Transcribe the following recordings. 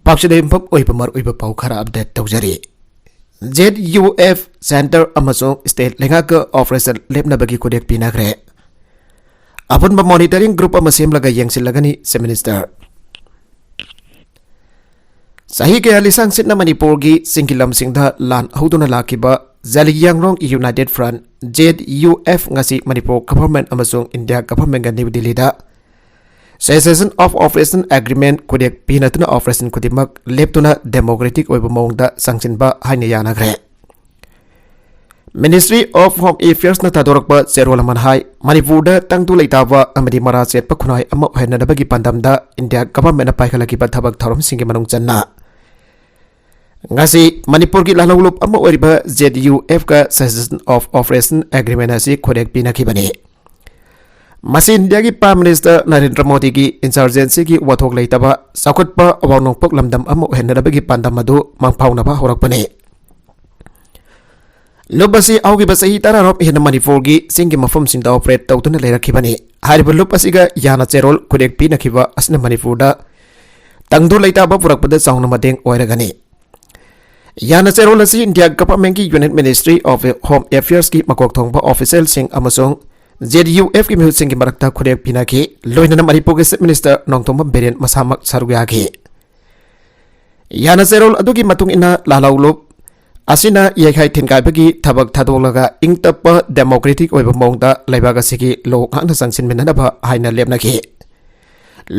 पाक्सदे इंफक ओइबमर ओइब पाउ खरा अपडेट तौजरी ZUF सेंटर अमसों स्टेट लेंगाक ऑपरेशन लेपनबगी खुदेक पिनाग्रे अपन मॉनिटरिंग ग्रुप अमसेम लगा यंगसिलगनी से मिनिस्टर सही के लिसांग सिटना मणिपुर की सिंगिलम सिंधा लान हौदुना लाकिबा Zeliangrong united front ZUF ngasi Manipur government अमसों इंडिया गवर्नमेंट का न्यू दिल्ली दा सेशन ऑफ ऑपरेशन एग्रीमेंट खुदेक पिनतुना ऑपरेशन खुदिमक लेपतुना डेमोक्रेटिक ओइब मोंगदा संगसिनबा हाइने यानाग्रे मिनिस्ट्री ऑफ होम अफेयर्स न तादोरकबा चेरोल मनहाई मणिपुर दा तंगतु लेतावा अमदि मरा चेतप खुनाई अम हेनदबगी पंदमदा इंडिया गवर्नमेंट पाइखलकीबा थबक थरम सिंगे मनों चन्ना ngasi मणिपुर की लालौलुप अम ओरिबा ZUF का सेशन ऑफ ऑपरेशन एग्रीमेंट असी खुदेक पिनखिबने मसी इंडिया की प्राइम मिनिस्टर नरेंद्र मोदी की इंसर्जेंसी की वथोक लेतबा साखुतपा अवानोंपक लमदम अम हेनदबगी पंदम अदु मांगफाउनबा होरकपने लुप असी आउगिबा सही तरारोप हेन मणिपुर की सिंगी मफम सिंदा ऑपरेट तौतुना लेरखिबने हारिबा लुप असिगा याना चेरोल खुदेक पिनखिबा असना मणिपुरदा तंगदो लेताबा पुरकपदा चाउना मदेंग ओइरगने याना चेरोल असी इंडिया गवर्नमेंट की unit ministry of home affairs की मकोक थोंगबा ऑफिशियल सिंग अमसों ZUF की मिहुत की मरक्ता खुदेक पिनाखी लोइनना मणिपुर के चीफ मिनिस्टर नोंथोंबा बेरेन मसामक सरुयाखी याना चेरोल अदुगी मतुंग इना लालौलुप असिना येखाई थिनकाइबगी थबक थादोलगा इंगतप डेमोक्रेटिक ओइब मोंगदा लेबाग असिगी लो खांना संगसिनमिननबा हाइना लेबनाखी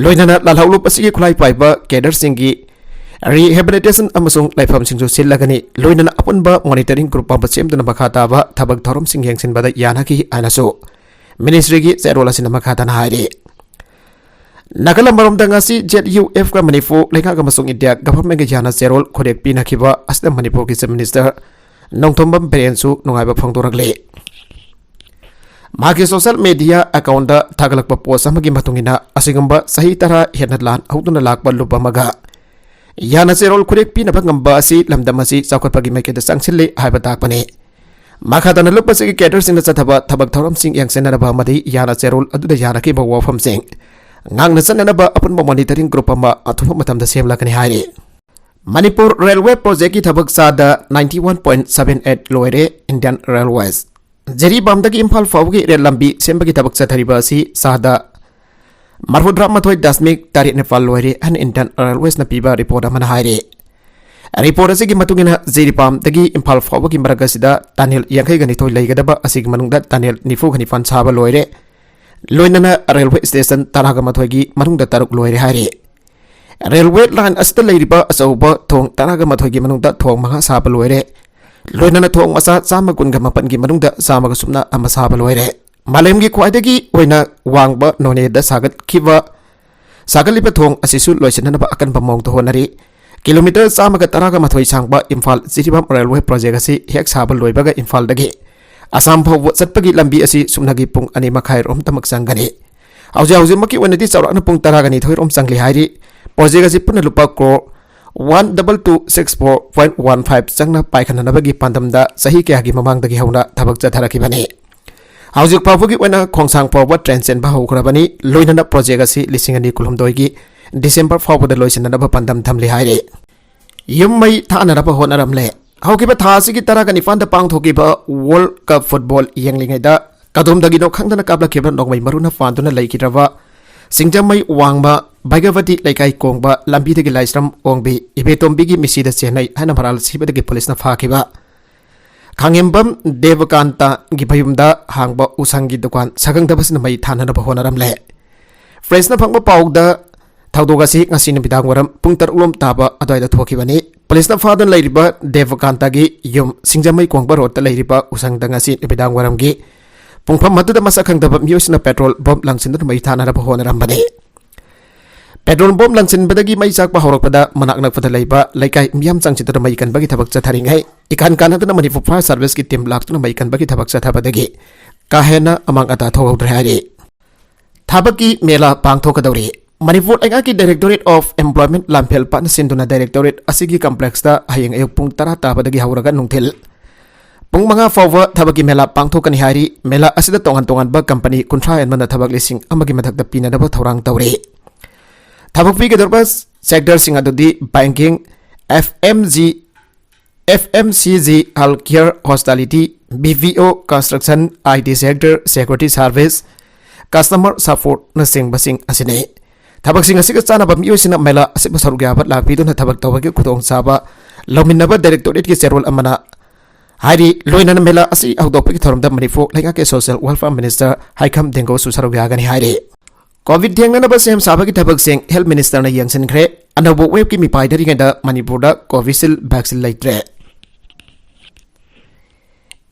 लोइनना लालौलुप असिगी खुलाई पाइबा केडर सिंगी रिहेबिलिटेशन अमसुंग लाइफम सिंजु सिलगनी लोइनना अपुनबा मॉनिटरिंग ग्रुप अम सेमदुना मखाताबा थबक थरम सिंग यंगसिनबदा यानाखी आइनासु मिनिस्ट्री की चेरोल असिना मखाताना हाइरे नगलम मरमदंगासी ZUF का मणिपुर लेखा अमसुंग इंडिया गवर्नमेंट के याना चेरोल खुदेक पिनखिबा असना मणिपुर की चीफ मिनिस्टर नोंथोंबम बेरेनसु नुंगाइबा फोंदोरगले मागे सोशल मीडिया अकाउंट थागलकपा पोस्ट अमगी मतुंगिना असिगंबा सही तरह हेन लान हौदुना लाकपा लुपमगा याना चेरोल खुदेक पिनबा ngamba asi lamdam asi chaukhatpagi maikeda changsilli haiba takpane makhadana lupasi ki cater sing chathaba thabak thoram sing yangsenana ba madi yana chेरोल aduda yana ki bawa pham sing ngangna sanana ba apun monitoring group ama athuma matamda semlakani haire manipur railway project ki thabak sada 91.78 loire indian railways jeri bamdagi imphal fawgi rail lambi sembagi thabak chathariba asi sada मरहुद्रा मथोई दशमिक तारीख नेपाल लोरे an Indian railways न पीबा report अमन हाइरे report असिगी मतुंगिना जेरीपाम दगी इम्फाल फावगी मरगसिदा तानेल यांखैगनि थोई लेगदबा असिगी मनुंगदा तानेल निफु खनि फन छाबा लोइरे लोइनना रेलवे स्टेशन तरागा मथोईगी मनुंगदा तरुक लोइरे हाइरे रेलवे लाइन असता लेरिबा असौबा थोंग तरागा मथोईगी मनुंगदा थोंग महा साबा लोइरे लोइनना थोंग मसा चामा कुनगा मपनगी मनुंगदा चामागा सुमना अमा साबा लोइरे मालेम की ख्वाइदगी ओइना वांगबा नोनेदा सागतखिबा सागलिबा थोंग असिसु लोइसननबा अकनबा मोंग तो होनरी किलोमीटर चामगा तरागा मथोई सांगबा इम्फाल जिरिबाम रेलवे प्रोजेक्ट असी हेक साबा लोइबगा इम्फाल दगी असम फाव चटपगी लंबी असी सुमनगी पुंग अनि मखाइ रोम तमक संगनी हौजे हौजे मकी ओनदी चौराना पुंग तरागनी थोइ रोम संगली हाइरी प्रोजेक्ट असी पुन लुपा क्रो 12264.15 चंगना पाइखननबगी पांदमदा सही केयागी ममांगदगी हौना थबक चथरखिबने हौजिक फावगी ओना खोंसांग फाव ट्रेन चेन बा हौखरबनी लोइनना प्रोजेक्ट असी लिसिंगनी कुलुमदोइगी डिसेंबर फावदा लोइसननबा पंदम थमले हाइरे यममै थानरबा होनरमले हौकिबा थासिगी तरागनि फांदा पांगथोकिबा वर्ल्ड कप फुटबॉल यंगलिंगैदा कदोमदगिनो खंगदना काबलखिबा नोंमै मरुना फांदुना लैकिरबा सिंगजमै वांगबा बाइगवती लैकाई कोंगबा लंबीदगी लाइस्रम ओंबी इबेतोंबिगी मिसीदा चेन्नई हना भराल सिबदगी पुलिसना फाखिबा खांगेंबम देवकांता गिभयुमदा हांगबा उसंगी दुकान सगंगदबसना मई थाननबा होनरमले फ्रेसना फंगबा पाउदा थौदोगासी ngasi बिदांग वरम पुंग तरुलोम ताबा अदवाइदा थोखिबनी पुलिसना फादन लैरिबा देवकांता गी युम सिंगजमै कोंगबा रोड लैरिबा उसंगदा ngasi बिदांग वरम गी पुंगफम मदुदा मसखंगदबा मियोसना पेट्रोल बम लंगसिनदना मई थाननबा होनरमबने पेट्रोल बम लंगसिनबदगी मई चाकबा हौरकपदा मनाकनकपदा लैबा लैकाई मियाम चंगचितदा मई कनबगी थबक चथरिंगै इकान कानदना मणिपुर फायर सर्विस की टीम लाक्तुना मई कनबगी थबक चथबदगी काहेना अमांग अता थोगौद्रे हाइरे थाबकी मेला पांगथोकदौरी मणिपुर लेंगा की डायरेक्टोरेट ऑफ एम्प्लॉयमेंट लामफेल पान सिंधुना डायरेक्टोरेट असिगी कॉम्प्लेक्स दा हयेंग अयुक पुंग 10 ताबदगी हौरगा नुंथिल पुंग मंगा फाव थबकी मेला पांगथोकनी हाइरी मेला असिदा तोंगन तोंगन बा company 30 एनमना थबक लिसिंग अमगी मथकदा पिनदबा थौरांग तौरे थबक पीगदरबा sector sing adudi banking, FMCG, healthcare, hospitality, BVO, construction, IT sector, security service, customer support na sing basing asine. Tabak sing asik sana ba miyo sina mela asik basaru gabat lakpi do na tabak tawag kutong saba laminaba directorate ki serol amana hari loina na mela asi awdok ki thorum da manifo lainga ke social welfare minister haikam dengo susaru gani hari covid thengna na ba sem saba ki tabak sing health minister na yangsin khre anabo web ki mi pai dari da manipur da covishield vaccine laitre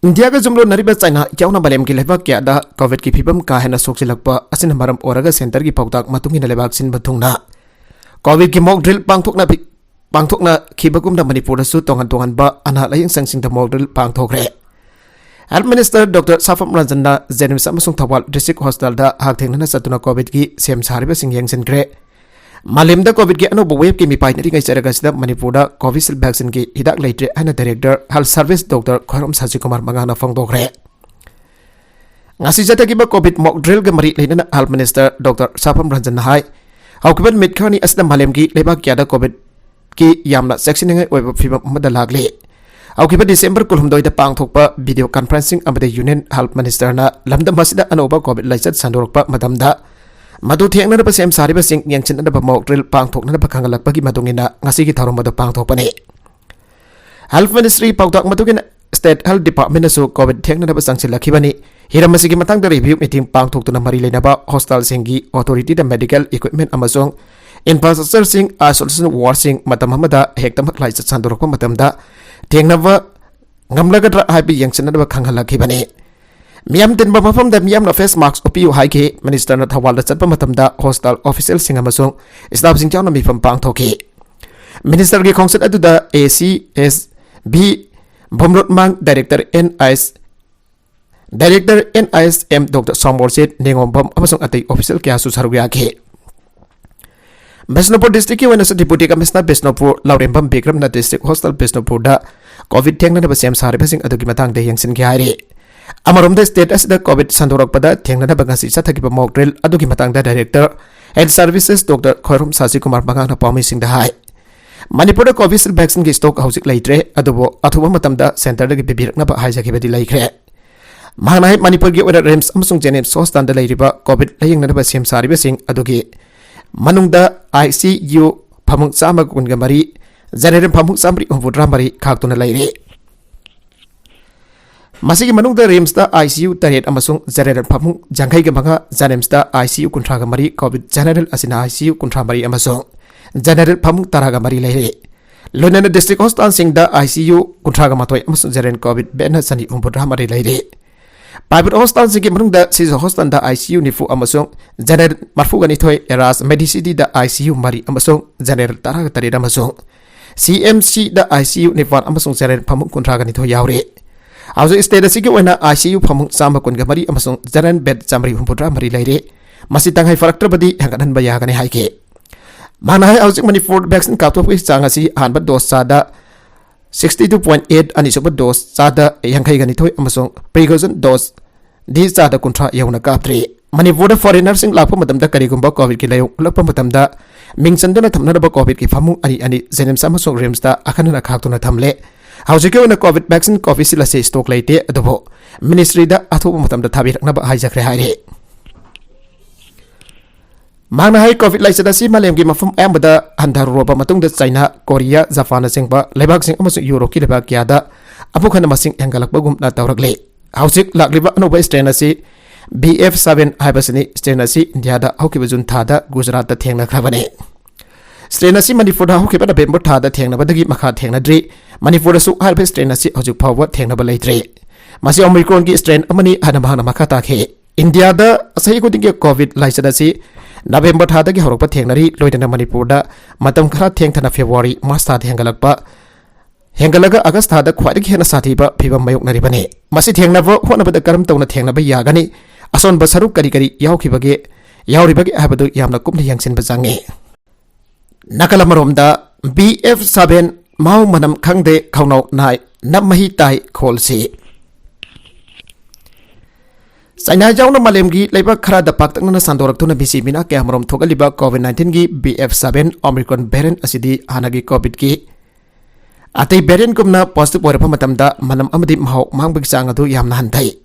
India ka jumlo nariba China yauna balem ki lebak kya da covid ki phibam ka hena soksilakpa asin maram oraga center ki pautak matungi na lebak sin bathungna covid ki mock drill pangthokna khibakum da manipur su tongan ba ana laying sangsing da mock drill pangthokre Health Minister Dr. Safam Ranjana Zenim Samasung Thawal District Hospital da hak thengna satuna covid ki sem sariba sing yangsin kre Malim da covid ki anobo web ki mi pai nari ngai charaga sida manipur da covishield vaccine ki hidak leitre ana director health service Dr. Khairam Saji Kumar mangana phangdokre ngasi jata ki ba covid mock drill ga mari leina health minister Dr. Safam Ranjana hai haukiban mitkhani asda malim ki leba kya da covid ki yamna section ngai oiba phibam mada lagle haukiba December kulhumdoi da pangthokpa video conferencing amade union health minister na lamda masida anoba covid laichat sandorokpa madamda Madu theng na ba sem sari ba sing yang chin na ba mock drill pangthok na ba khangalak ba gi madungina ngasi gi tharom ba pangthok pani Health Ministry pautak madugin State Health Department na su covid theng na ba sangsil lakhibani hiramasi gi matang da review meeting pangthok tu na mari leina ba hospital singi authority da medical equipment amasong infrastructure sing isolation ward sing matam hamada hektam khlai chat sandorok pa matam da theng na ba ngamlaga dra habi yang chin na ba khangalakibani Miam tin ba mafam da miam na face mask opiu hai ke minister na thawal da chatpa matam da hostel official singa masung staff sing chawna mi fam pang thoki minister ge khongset adu da ACSB Bomrot Mang director NISM Dr. Somborsit Ningombam amasung atai official kya su saruya ke Besnopur district ki wana sa deputy commissioner Besnopur Laurembam Bikram na district hostel Besnopur da covid thengna na ba sem sari basing adu ki matang de yangsin ki hari Amarom da state as the COVID Sandorok pada thengna na bagasi sa thagiba mock drill adu ki matang da director health services Dr. Khairam Saji Kumar Bangang na promising da hai Manipur da covishield vaccine ki stock hausik leitre adubo athuba matam da center da ki bibirak na ba hai jaki bedi laikre Mangnai Manipur ki order RIMS amasung Jenems hospital da leiriba COVID laying na ba sem sari basing adu ki manung da ICU phamung chama kun ga mari general phamung samri umbudra mari khak tu na leire Masigi manung da RIMS da ICU taret amasung general phamung jangkai ga manga Jenems da ICU kuntra ga mari COVID general asina ICU kuntra mari amasung general phamung tara ga mari leire Lonana district hospital sing da ICU kuntra ga matoi amasung general COVID bena sani umbudra mari leire Private hospital sing manung da sis hospital da ICU nifu amasung general marfu ga ni thoi eras medicity da ICU mari amasung general tara ga taret amasung CMC da ICU nivan amasung general phamung kuntra ga ni thoi yaure Auzo state asigi wana ICU phamung sama kun gamari amasung jaran bed chamri humpudra mari laire masi tangai farakter badi hanganan baya gani haike mana hai auzik manipur vaccine kapto pi changasi hanba dose sada 62.8 ani soba dose sada yangai gani thoi amasung precaution dose di sada kuntra yauna kaptre manipur foreigner sing lakpa matam da kari gumba covid ki layo lakpa matam da mingchanduna thamna ba covid ki phamung ani zenem samasung RIMS da akhanana khaktuna thamle Haujike wana COVID vaccine covishield ase stock laite adobo ministry da athuba matam da thabi rakna ba haijakre haire Mangna hai COVID laisada si malem gi mafum ambada handar roba matung da China Korea Japan singba lebak sing amasung Europe ki lebak ya da apukhana masing yangalak bagum na tawrakle haujik lakliba anoba strain ase BF7 haibasini strain ase India da haukiba jun tha da Gujarat da thengna khabane strain asi Manipur da haukiba da November tha da thengna badagi makha thengna dri Manipur da su harbe strain asi hojik phawa thengna ba leitre masi Omicron ki strain amani hana mahana makha ta khe India da asai ko dinge COVID laisada si November tha da gi horok pa thengnari loidana Manipur da matam khara thengthana February March tha thengalakpa hengalaga August tha da khwai gi hena sathi ba phibam mayok nari bane masi thengna ba hona ba da karam tawna thengna ba ya gani ason ba saruk kari kari yaukibage yauribage habadu yamna kumni yangsin ba jange Nakalamaromda BF7 mau manam khangde khaunau nai namahi tai kholsi China jauna malemgi leibak khara da paktakna sandoraktuna bisimina kemrom thogaliba COVID-19 gi BF7 Omicron variant asidi hanagi COVID ki atay variant kumna positive oirapa matamda manam amadi mahok mangbagi chang adu yamna hantai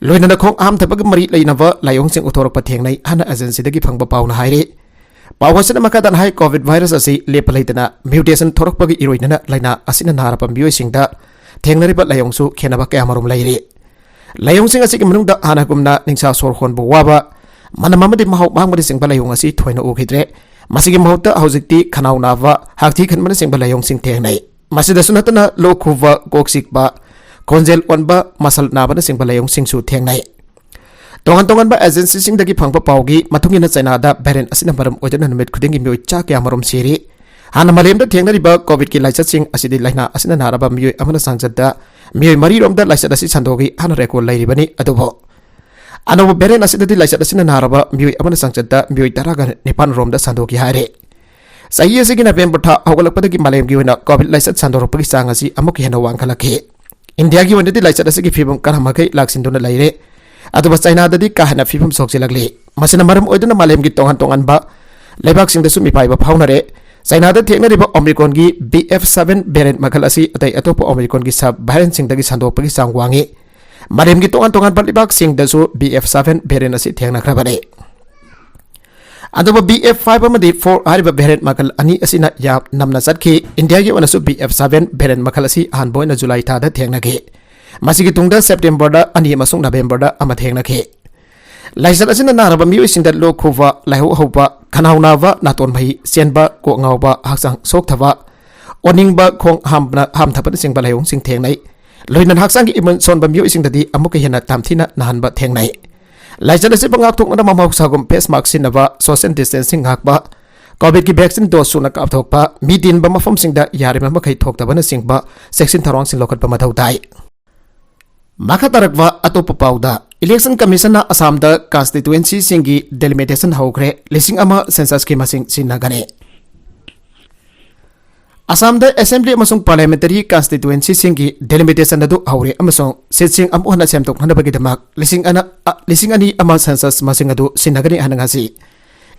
loina na khong am thabag mari leinava layong sing uthorok pathengnai hana agency dagi phangba pauna haire pawasana makadan hai COVID virus asi lepalaitana mutation thorokpagi iroinana laina asina narapa mioi singda thengnariba layong su khenaba kamarom laire layong sing asik manungda hana kumna ningsa sor khon bu waba manamamadi mahok mangmadi sing balayong asi thoina ukhidre masigi mahota haujikti khanau nawa hakthi khanmana sing balayong sing thengnai masida sunatana lokhuwa koksikba konjel onba masal nabana sing balayong sing su thengnai tongan ba agency sing dagi phangpa pawgi mathungina China da variant asina maram ojana numit khudingi mioi cha kya marom siri hana malemda thengnari ba COVID ki laisat sing asidi laina asina naraba mioi amana sangjada mioi mari romda laisat asi sandogi hana rekol lairibani adubo anobo variant asidadi laisat asina naraba mioi amana sangjada mioi taraga nipan romda sandogi hare sahi asigi November tha hawgalakpadagi malemgi hoina COVID laisat sandoropagi chang asi amuk hena wangkhalakhe India gi wandadi laisat asigi phibum karamakai laksinduna laire aduba China dadi kahana phibum soksilagli masina maram oiduna malemgi tongan ba lebak sing da sumi pai ba phaunare China da thekna riba Omicron gi BF7 variant makal asi atai atopo Omicron gi sub variant sing dagi sandopagi sang wangi marem gi tongan ba libak sing da su BF7 variant asi thekna khrabane aduba BF5 amadi 4 hariba variant makal ani asina ya namna satki India gi wanasu BF7 variant makal asi hanboina July tha da thekna ge masigi tungda September da ani masung November da ama thekna ge laisat asina naraba mioi singda lokhuwa laihu hoba khanaunawa naton bhai senba ko ngawba haksang sok thaba oningba khong ham thapana singba layong sing thengnai loinan haksang gi imun son ba mioi singda di amuka hena tamthina nahanba thengnai laisat asi bangak thokna mamau sagum face mask sinaba social distancing hakba COVID ki vaccine dose suna ka thokpa midin ba mafam singda yare ma kai thoktabana singba section tharong sing lokhat pa mathau dai makha tarakwa atopa pauda Election Commission na Assam da constituency singi delimitation haukre lising ama census ki masing sinagane Assam da assembly amasung parliamentary constituency singi delimitation adu haure amasung sitsing amuhna semtok hanabagi damak lising ani ama census masing adu sinagane hanangasi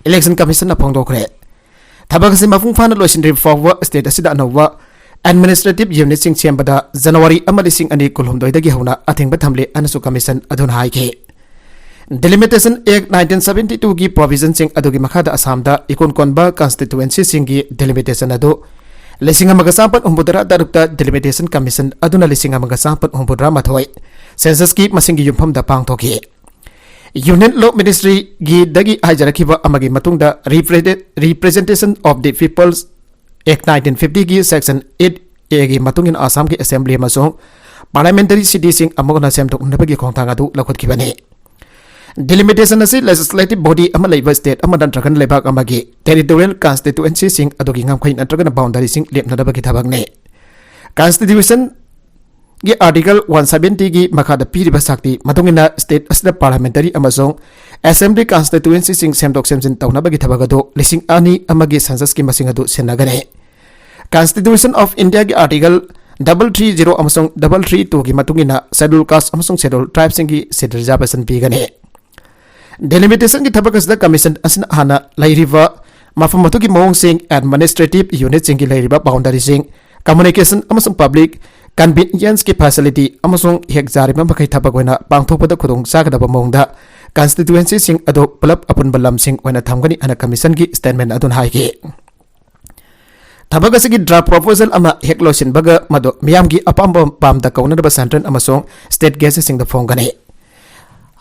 Election Commission na phongdokre thabagasi mafung fana loisindri forward state asida anwa Administrative Unit sing chembada January amalising ani kulhumdoi dagi hauna athingba thamle anasu commission adun haike Delimitation Act 1972 gi provision sing adugi makhada Assam da ikon konba constituency singi delimitation adu lising amaga sampat umbudra darukta delimitation commission aduna lising amaga sampat umbudra mathoi census ki masingi yumpham da pangthoki Union Law Ministry gi dagi haijarakhiba amagi matungda representation of the people's Act 1950 gi section 8A gi matungin Assam gi assembly amasung parliamentary city sing amogna semtok nabagi khongthang adu lakhotkhibani delimitation asi legislative body ama leiba state ama dantrakan lebak amagi territorial constituency sing adogi ngamkhain antragan boundary sing lepna dabagi thabakne constitution gi article 170 gi makhada piriba sakti matungina state asda parliamentary amasung assembly constituency sing semtok semjin tawnabagi thabagado lising ani amagi census ki masing adu senagane Constitution of India ki article 330 amasung 332 ki matungina schedule caste amasung schedule tribes singi seat reservation pigane delimitation ki thabakas da commission asna hana lairiva mafam matu ki mong sing administrative unit singi lairiva boundary sing communication amasung public convenience ki facility amasung hekjari ma bakai thabagoina pangthopada khudong sagadaba mongda constituency sing ado pulap apun balam sing oina thamgani ana commission ki statement adun haike Thabagasi ki draft proposal ama heklosin baga mado miyamgi apamba pamda kaunadaba central amasong state gas sing da phongane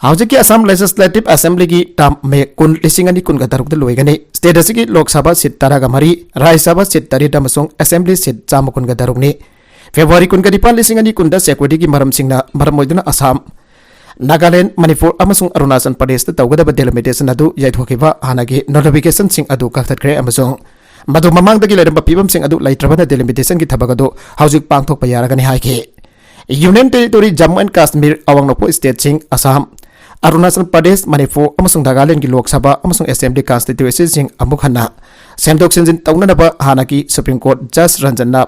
Haujiki Assam Legislative Assembly ki tam me kun lisingani kun gadaruk da loigane state asigi Lok Sabha seat taraga mari Rajya Sabha seat tarida amasong assembly seat chama kun gadaruk ni February kun gadipan lisingani kun da security ki maram singna maram moiduna Assam Nagaland Manipur amasong Arunachal Pradesh da tawgadaba delimitation adu yaithokhiba hanagi notification sing adu kaktatkre amasong Madu mamang dagi leramba pibam sing adu laitrabana delimitation ki thabagado haujik pangthok payaragani haike Union Territory Jammu and Kashmir awangnopo state sing Assam Arunachal Pradesh Manipur amasung Nagaland ki Lok Sabha amasung Assembly constituency sing amukhanna semdok senjin tawnanaba hanaki Supreme Court Judge Ranjana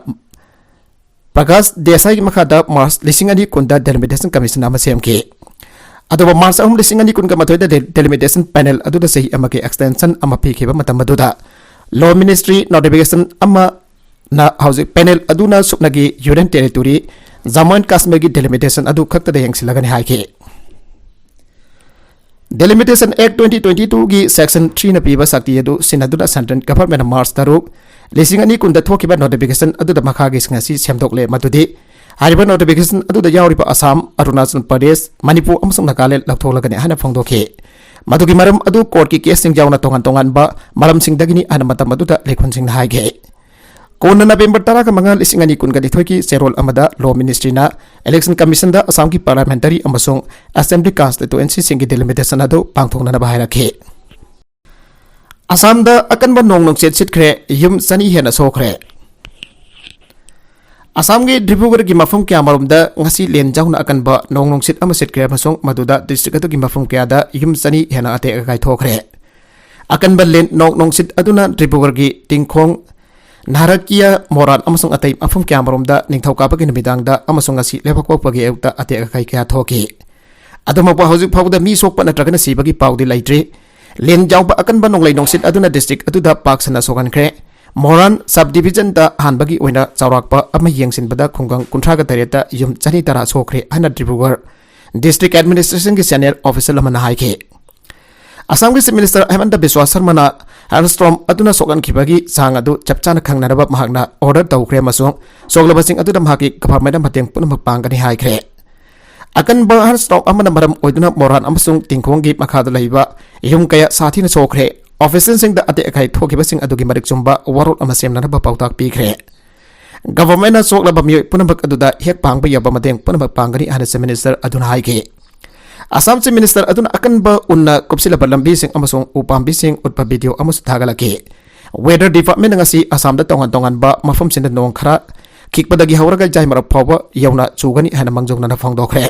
Prakash Desai ki makhada March lisingani kunda delimitation commission ama semke अदुबा March 2022 delimitation panel aduda sahi amaki extension ama pikhiba matam aduda law ministry notification ama na housing panel aduna supnagi union territory Jammu and Kashmir gi delimitation adu khakta de yengsilagani haike Delimitation Act 2022 gi section 3 na piba sakti adu sinaduna central government march taruk lisingani kunda thokiba notification aduda makha gi ngasi semdokle madudi hariba notification aduda yawriba Assam Arunachal Pradesh Manipur amsung Nagaland laktholagani hana phongdoke madugi maram adu court ki case sing jawna tongan ba maram sing dagini ana matam aduda lekhon sing haige Kona November tara ka mga lisingani kun ga dithoki serol amada law ministry na election commission da Assam ki parliamentary amasung assembly constituency sing delimitation adu pangthongna na bahai rakhe Assam da akan ba nong set sitkre yum sani hena sokre Assam gi Dibrugarh gi mafum kya marum da ngasi len jawna akan ba nong sit ama sitkre amasung maduda district atu gi mafum kya da yum sani hena ate ka kai thokre akan ba len nong sit aduna Dibrugarh gi tingkhong Narakia Moran amasung atay mafum kya marum da ningthauka pagi nabidang da amasung ngasi lebakwa pagi euta ate ka kai kya thoki aduma pa hojik phawda mi sokpa natragana sibagi pawdi laitre len jawba akan ba nonglai nongsit aduna district atuda paksana sogan kre Moran subdivision da hanbagi oina chawrakpa ama yengsin bada khunggang kunthraga tareta yum chani tara sokre hana Dibrugarh district administration ki senior officer lamana haike Assam ki minister Hemanta Biswa Sarma na Hailstorm aduna sogan khibagi sang adu chapchana khangnaraba mahakna order tawkre masung soglabasing aduna mahaki government mateng punam pangani haikre akan ba Hailstorm amana maram oiduna Moran amasung tingkhonggi makhada laiba yum kaya sathina sokre official sing da ate akai thokibasing adugi marik chumba warol amasemna ba pautak pikre government na soglaba mi punam aduda hek pangba yaba mateng punam pangani hana minister aduna haike Assam Chief Minister aduna akan ba unna kopsila balambi sing amasung upambi sing utpa video amus thagalaki weather department ngasi Assam da tongan ba mafum sin nong khara khikpadagi hawraga jaimara phawa yauna chugani hana mangjong na phangdokre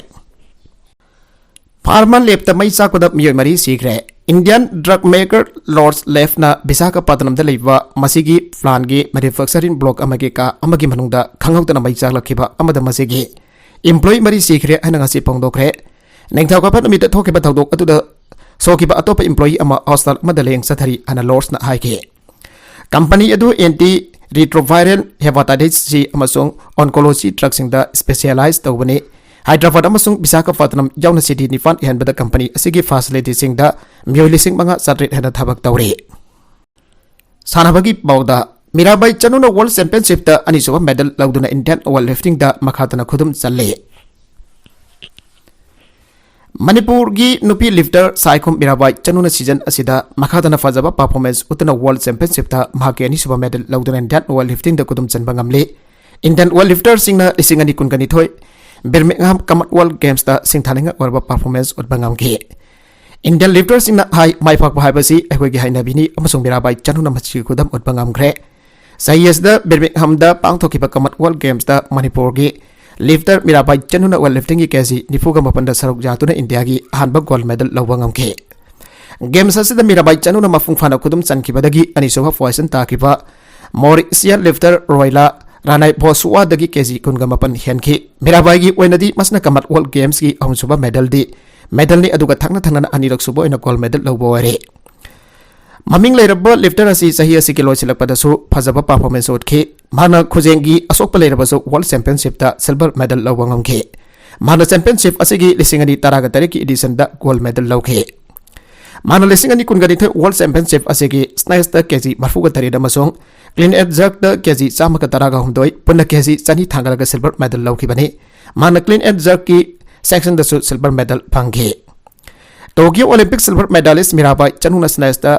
Farman lepta mai sakpada miyo mari sikre Indian drug maker Lords Left na Visakhapatnam da leiba masigi plan gi manufacturing block amagi ka amagi manungda khangautana mai chaklakhiba amada masigi employee mari sikre hana ngasi phangdokre Nengthau kapat umita thoke ba thaudok atuda sokiba atopa employee ama hostel madaleng sathari ana Lords na haike company adu anti retroviral hepatitis C amasung oncology drugs sing da specialized tawbani Hyderabad amasung Visakhapatnam yauna city nifan henbada company asigi facility sing da myolising mga satrit hena thabak tawre sanabagi bawda Mirabai Chanuna World Championship da anisuba medal lauduna Indian weightlifting da makhatana khudum challe Manipur gi nupi lifter Saikhum Mirabai Chanuna season asida makhadana fajaba performance utana World Championship ta mahake ani suba medal lauduna Indian weightlifting da kudum chanba ngamle Indian weightlifter singna lisingani kunkani thoi Birmingham Commonwealth Games ta singthaninga warba performance utba ngamke Indian lifter singna hai mai phakpa haibasi akhoi gi hainabini amasung Mirabai Chanuna machi kudam utba ngamkre sayes da Birmingham da pangthokiba Commonwealth Games ta Manipur gi Lifter Mirabai Chanuna weightlifting ki kesi nifuga mapanda saruk jatuna India gi hanba gold medal lawangam ke Games asida Mirabai Chanuna mafung fana kudum chankibadagi anisoba poison takiba Mauritius lifter Royla Ranai Boswa dagi kesi kunga mapan henki Mirabai gi oinadi masna Commonwealth Games ki ahunsuba medal ni aduga thangna anirak subo ina gold medal lawbore Maming lairaba lifter asi sahi asi kilo silakpadasu phajaba performance utke mana khujengi asokpa lairabasu World Championship ta silver medal lawangam mana championship asigi lisingani taraga tariki edition da gold medal lawke mana lisingani kungani the World Championship asigi snatch ta kg marfuga tarida masong clean and jerk ta kg chamaka taraga humdoi punna kg chani thangaraga silver medal lawkibani mana clean and jerk ki section da silver medal phangke Tokyo Olympic silver medalist Mirabai Chanuna snatch ta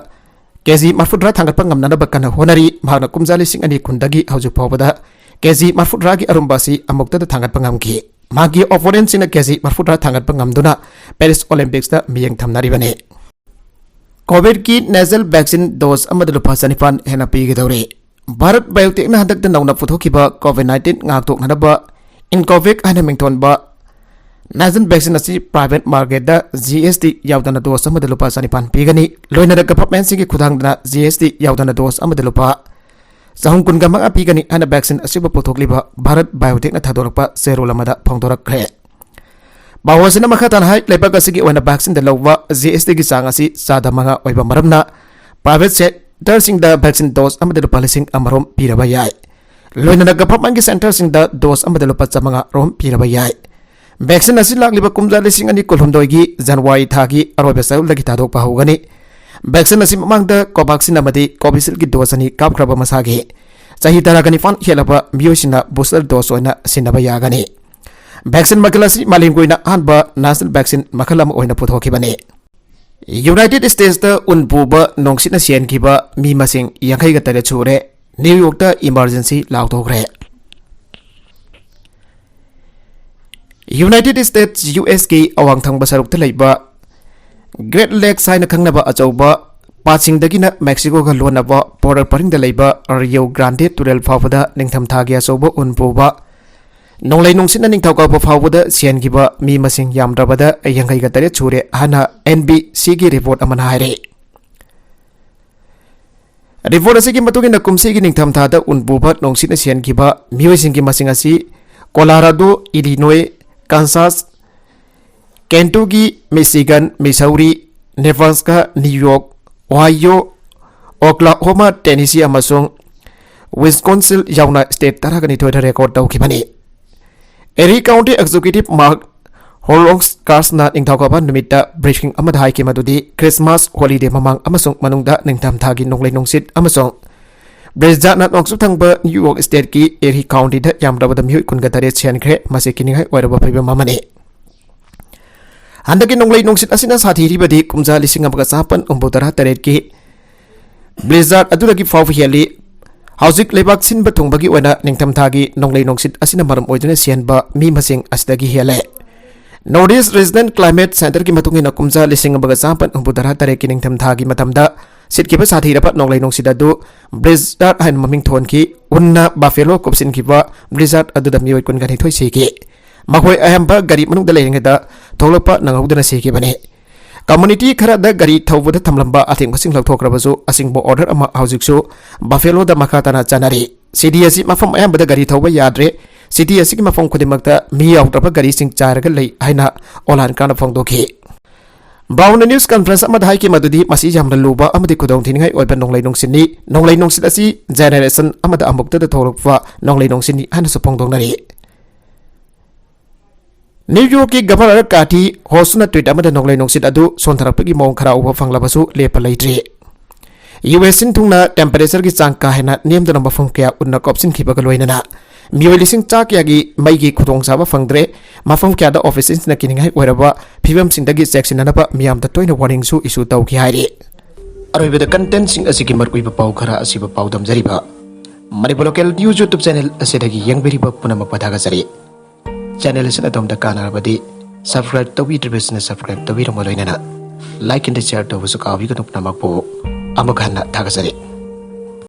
Kezi marfudra thangat pangam nana bakana honari mahana kumjali sing ani kundagi hauju pawada kezi marfudra gi arumbasi amukta da thangat pangam ki magi opponent sina kezi marfudra thangat pangam duna Paris Olympics da miyeng thamnari bane COVID ki nasal vaccine dose amadu lupa sanifan hena pigi dawre Bharat Biotech na hadak da nauna puthokiba COVID-19 ngaktok nanaba Incovac hana mington ba Nasal vaccine asi private market da GST yaudana dose amada lupa sanipan pigani loina da government singi khudang da GST yaudana dose amada lupa sahung kun gamang pigani ana vaccine asiba pothokliba Bharat Biotech na thadorakpa serol amada phongdorak kre Bawasina makatan hai lepak asigi wana vaccine da lawwa GST gi sang asi sada manga oiba maramna private sector sing da vaccine dose amada lupa lising amarom piraba yai loina da government gi center sing da dose amada lupa chamanga rom piraba yai vaccine asi lagliba kumja lising ani kolhomdoi gi January thagi arobe saul da gi tadok pa hogani vaccine asi mamang da Covaxin amadi Covishield gi dose ani kapkraba masagi chahi taragani fan helaba miosina booster dose oina sinaba yagani vaccine makalasi malimgoina hanba national vaccine makalam oina puthokibane United States da unpuba nongsina sian kiba mi masing yangai ga tare chure New York da emergency lautogre United States US ki awang thang basaruk ta leiba Great Lakes saina khangnaba achauba Patsing dagina Mexico ga lonaba border paring da leiba Rio Grande Tural fawada ningtham thagya sobo unpuba Nonglai nongsin ning thauka pa fawada sian giba mi masing yamdrabada yangai ga tare chure hana NBC gi report amana haire report asigi matugin kumsi gi ning tham thada unbuba nongsin sian giba miosing gi masing asi Colorado, Illinois, Kansas, Kentucky, Michigan, Missouri, Nebraska, New York, Ohio, Oklahoma, Tennessee amasung Wisconsin yauna state taragani thoida record tawkibani Erie County Executive Mark Horowitz-Carstna ningthauka numita briefing amada haiki madudi Christmas holiday mamang amasung manungda ningtham thagi nonglai nongsit amasung Brezjana nongsu thangba New York State ki Erie County da yamrabada mihui kunga tare chiankhre mase kiningai oiraba phaiba mamane handaki nonglai nongsit asina sathi ribadi kumja lising amaga sapan umbutara taret ki blizzard aduragi faw heli Hausik lebak sin batung bagi wana ningtam thagi nonglai nongsit asina maram oiduna sianba mi masing asdagi hele Northeast Resident Climate Center ki matungina kumja lising baga sampan umbudara tare ki ningtam thagi matamda sitkiba sathi rapat nonglai nongsit adu blizzard hain maming thon ki unna buffalo kopsin kiba blizzard adu da mioi kun gani thoi siki makhoi ahamba gari manung da leinga tholopa nangaudana siki bane Community khara da gari thawbuda thamlamba athing basing lauthokrabasu asingbo order ama haujiksu buffalo da makatana chanari city asi mafam ayam bada gari thawba yadre city asi ki mafam khudimakta mi yautrapa gari sing charaga lei haina olan kana phongdokhi Brown News Conference ama dai ki madudi masi jamra luba amadi kudong thingai oiba nonglai nongsinni nonglai nongsit asi generation amada amukta da thorokwa nonglai nongsinni hana supongdongnari New York ki Governor Kathy Hochul's tweet amada nonglai nongsit adu sontharakpagi mong khara uba phanglabasu lepa leitri US sin thungna temperature ki chang ka hena niamdana mafam kya unna kopsin khibaga loinana mioi lising chak yagi mai gi khutong saba phangdre mafam kya da offices na kiningai oiraba phibam singdagi section anaba miam da toina warning su issue tau ki hairi aroibeda content sing asiki markuiba pau khara asiba pau damjariba Manipur local news YouTube channel asedagi yangberiba punama pathaga jari channel is at the Kana Badi. Subscribe to be the business, subscribe to be the Molina. Like and share to Vasuka, we can open a Amokana Tagasari.